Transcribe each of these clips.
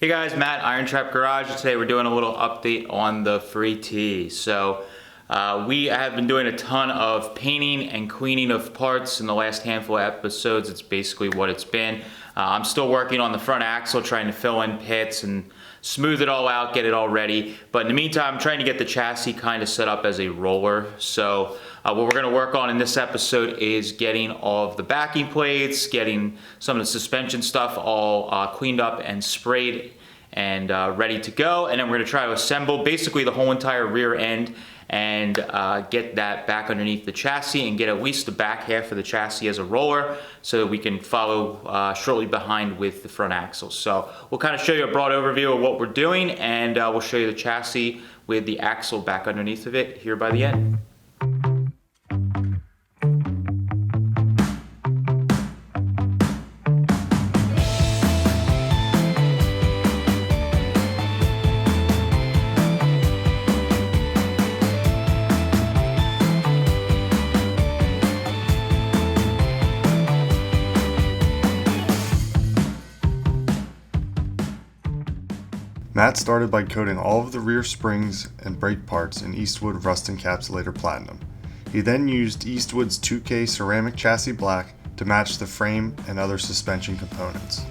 Hey guys, Matt, IronTrap Garage. Today we're doing a little update on the free tee. So we have been doing a ton of painting and cleaning of parts in the last handful of episodes. It's basically what it's been. I'm still working on the front axle, trying to fill in pits and smooth it all out, get it all ready. But in the meantime, I'm trying to get the chassis kind of set up as a roller. So what we're gonna work on in this episode is getting all of the backing plates, getting some of the suspension stuff all cleaned up and sprayed and ready to go. And then we're gonna try to assemble basically the whole entire rear end and get that back underneath the chassis and get at least the back half of the chassis as a roller so that we can follow shortly behind with the front axle. So we'll kind of show you a broad overview of what we're doing, and we'll show you the chassis with the axle back underneath of it here by the end. Matt started by coating all of the rear springs and brake parts in Eastwood Rust Encapsulator Platinum. He then used Eastwood's 2K ceramic chassis black to match the frame and other suspension components.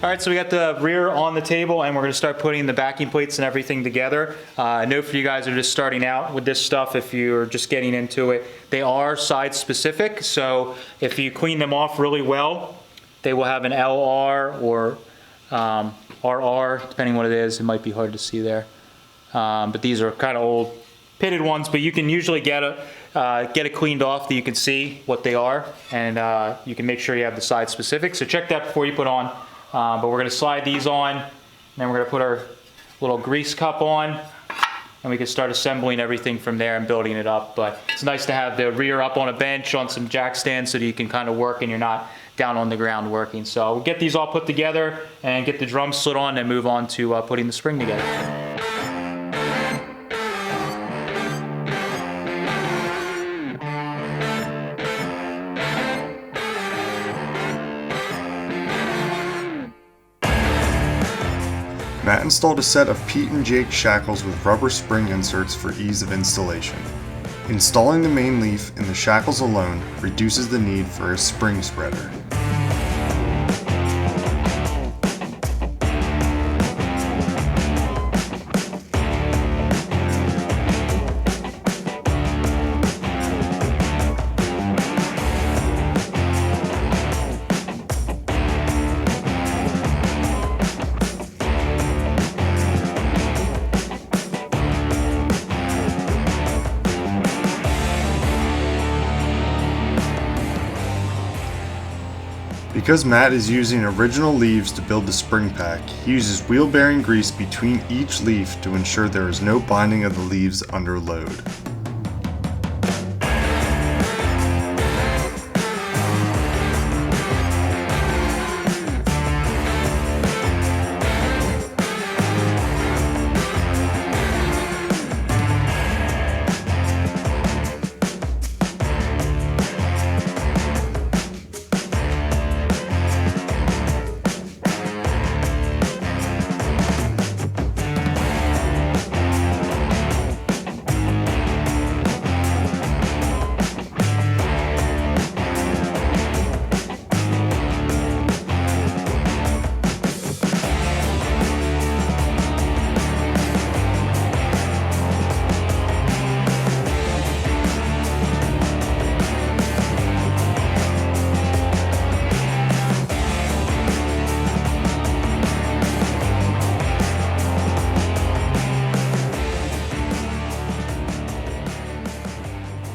All right, so we got the rear on the table and we're gonna start putting the backing plates and everything together. I know for you guys who are just starting out with this stuff, if you're just getting into it, they are side specific. So if you clean them off really well, they will have an LR or RR, depending what it is. It might be hard to see there. But these are kind of old pitted ones, but you can usually get it cleaned off that you can see what they are, and you can make sure you have the side specific. So check that before you put on. But we're gonna slide these on, and then we're gonna put our little grease cup on, and we can start assembling everything from there and building it up. But it's nice to have the rear up on a bench on some jack stands so that you can kind of work and you're not down on the ground working. So we'll get these all put together and get the drums slid on and move on to putting the spring together. Matt installed a set of Pete and Jake shackles with rubber spring inserts for ease of installation. Installing the main leaf in the shackles alone reduces the need for a spring spreader. Because Matt is using original leaves to build the spring pack, he uses wheel bearing grease between each leaf to ensure there is no binding of the leaves under load.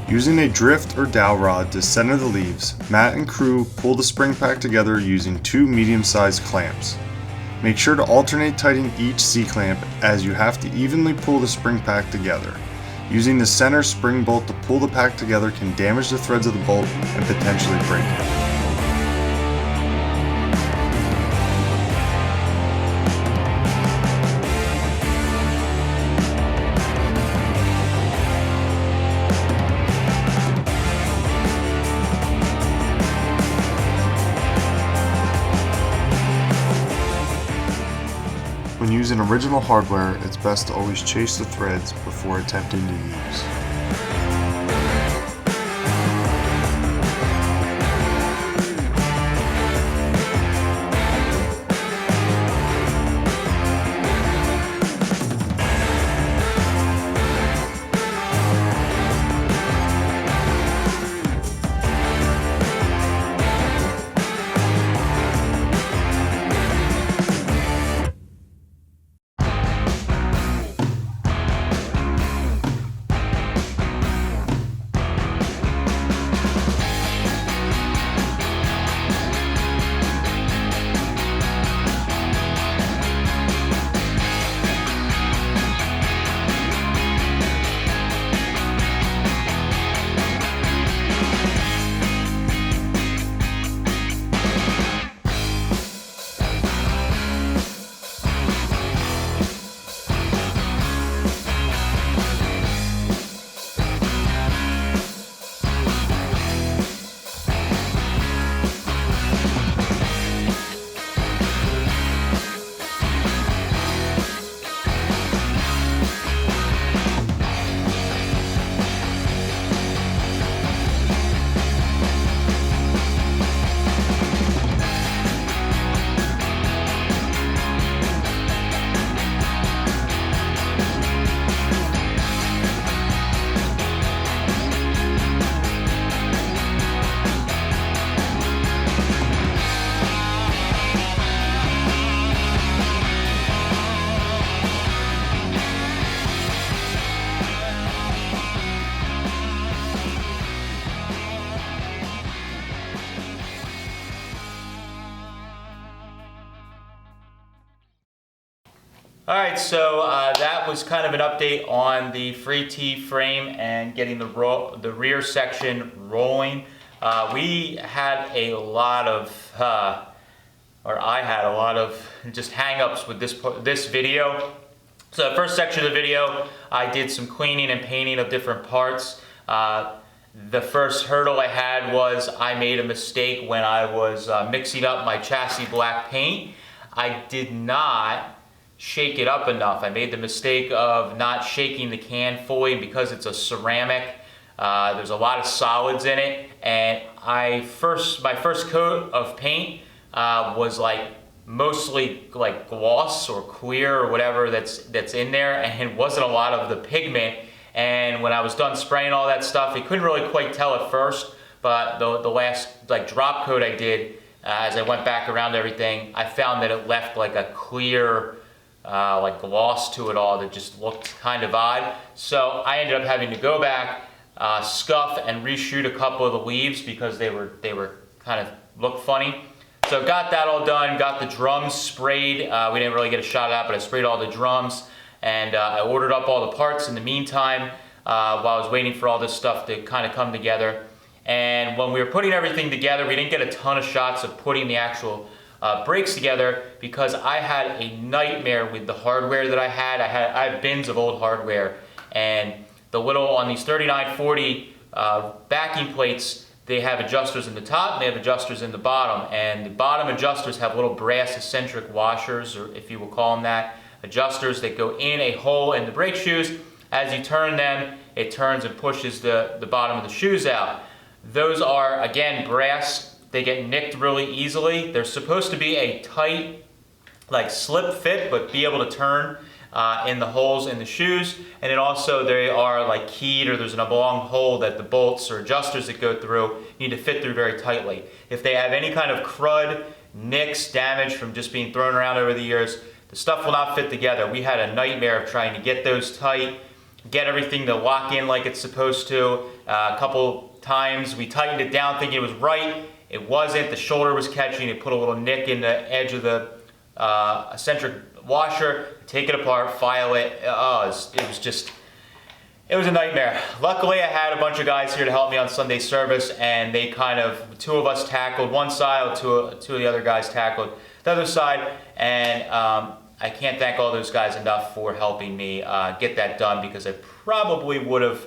Using a drift or dowel rod to center the leaves, Matt and crew pull the spring pack together using 2 medium-sized clamps. Make sure to alternate tighten each C-clamp as you have to evenly pull the spring pack together. Using the center spring bolt to pull the pack together can damage the threads of the bolt and potentially break it. When using original hardware, it's best to always chase the threads before attempting to use. Alright, so that was kind of an update on the free T frame and getting the rear section rolling. We had a lot of, I had a lot of just hang-ups with this video. So the first section of the video, I did some cleaning and painting of different parts. The first hurdle I had was I made a mistake when I was mixing up my chassis black paint. I did not shake it up enough. I made the mistake of not shaking the can fully, and because it's a ceramic, there's a lot of solids in it, and my first coat of paint was like mostly like gloss or clear or whatever that's in there, and it wasn't a lot of the pigment. And when I was done spraying all that stuff, you couldn't really quite tell at first, but the last like drop coat I did, as I went back around everything, I found that it left like a clear like gloss to it all that just looked kind of odd. So I ended up having to go back, scuff and reshoot a couple of the leaves because they were kind of looked funny. So got that all done, got the drums sprayed. We didn't really get a shot of that, but I sprayed all the drums, and I ordered up all the parts in the meantime while I was waiting for all this stuff to kind of come together. And when we were putting everything together, we didn't get a ton of shots of putting the actual brakes together because I had a nightmare with the hardware that I had. I have bins of old hardware, and the little, on these 3940 backing plates, they have adjusters in the top and they have adjusters in the bottom, and the bottom adjusters have little brass eccentric washers, or if you will call them that, adjusters that go in a hole in the brake shoes. As you turn them, it turns and pushes the bottom of the shoes out. Those are, again, brass. They get nicked really easily. They're supposed to be a tight, like slip fit, but be able to turn in the holes in the shoes. And then also they are like keyed, or there's a long hole that the bolts or adjusters that go through need to fit through very tightly. If they have any kind of crud, nicks, damage from just being thrown around over the years, the stuff will not fit together. We had a nightmare of trying to get those tight, get everything to lock in like it's supposed to. A couple times we tightened it down thinking it was right. It wasn't. The shoulder was catching. It put a little nick in the edge of the eccentric washer. Take it apart, file it. It was a nightmare. Luckily, I had a bunch of guys here to help me on Sunday service, and they two of us tackled one side, two of the other guys tackled the other side, and I can't thank all those guys enough for helping me get that done, because I probably would have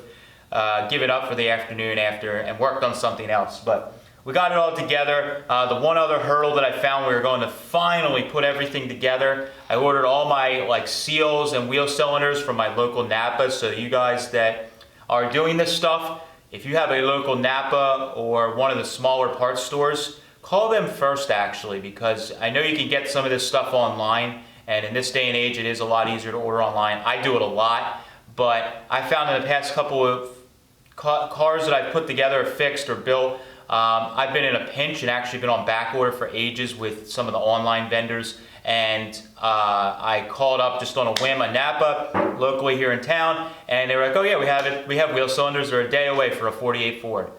given up for the afternoon after and worked on something else. But we got it all together. The one other hurdle that I found, we were going to finally put everything together. I ordered all my seals and wheel cylinders from my local Napa. So you guys that are doing this stuff, if you have a local Napa or one of the smaller parts stores, call them first actually, because I know you can get some of this stuff online, and in this day and age it is a lot easier to order online. I do it a lot, but I found in the past couple of cars that I've put together, fixed or built, I've been in a pinch and actually been on back order for ages with some of the online vendors, and I called up just on a whim a Napa locally here in town, and they were like, oh yeah, we have it. We have wheel cylinders. They're a day away for a 48 Ford.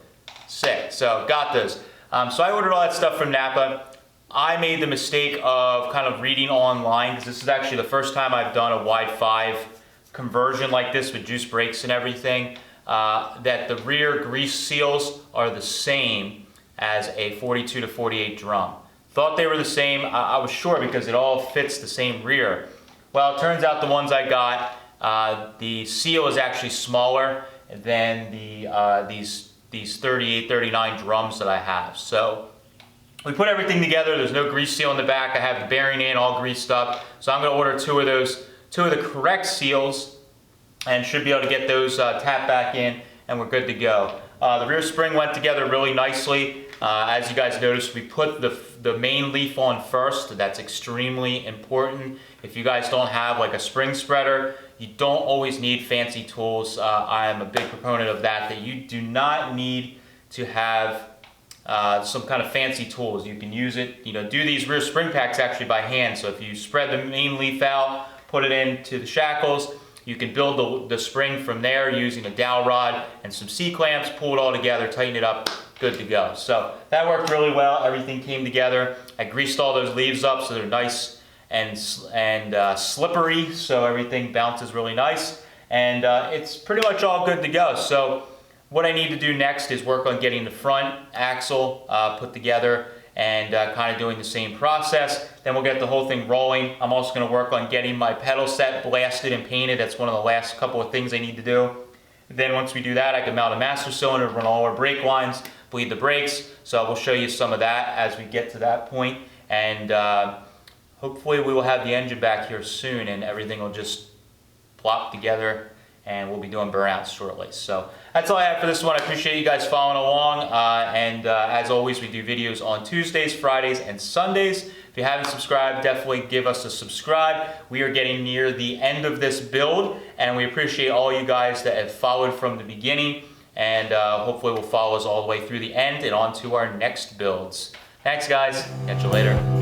Sick. So got those. So I ordered all that stuff from Napa. I made the mistake of kind of reading online, because this is actually the first time I've done a wide 5 conversion like this with juice brakes and everything. That the rear grease seals are the same as a 42 to 48 drum. Thought they were the same. I was sure because it all fits the same rear. Well, it turns out the ones I got, the seal is actually smaller than these 38, 39 drums that I have. So we put everything together. There's no grease seal in the back. I have the bearing in, all greased up. So I'm going to order two of the correct seals, and should be able to get those tapped back in, and we're good to go. The rear spring went together really nicely. As you guys noticed, we put the main leaf on first. That's extremely important. If you guys don't have like a spring spreader, you don't always need fancy tools. I am a big proponent of that you do not need to have some kind of fancy tools. You can use it, do these rear spring packs actually by hand. So if you spread the main leaf out, put it into the shackles, you can build the spring from there using a dowel rod and some C-clamps, pull it all together, tighten it up, good to go. So that worked really well. Everything came together. I greased all those leaves up so they're nice and slippery, so everything bounces really nice. And it's pretty much all good to go. So what I need to do next is work on getting the front axle put together, and kind of doing the same process. Then we'll get the whole thing rolling. I'm also going to work on getting my pedal set blasted and painted. That's one of the last couple of things I need to do. Then once we do that, I can mount a master cylinder, run all our brake lines, bleed the brakes. So we'll show you some of that as we get to that point. And hopefully we will have the engine back here soon, and everything will just plop together, and we'll be doing burnouts shortly. So that's all I have for this one. I appreciate you guys following along. As always, we do videos on Tuesdays, Fridays, and Sundays. If you haven't subscribed, definitely give us a subscribe. We are getting near the end of this build, and we appreciate all you guys that have followed from the beginning, and hopefully will follow us all the way through the end and on to our next builds. Thanks, guys. Catch you later.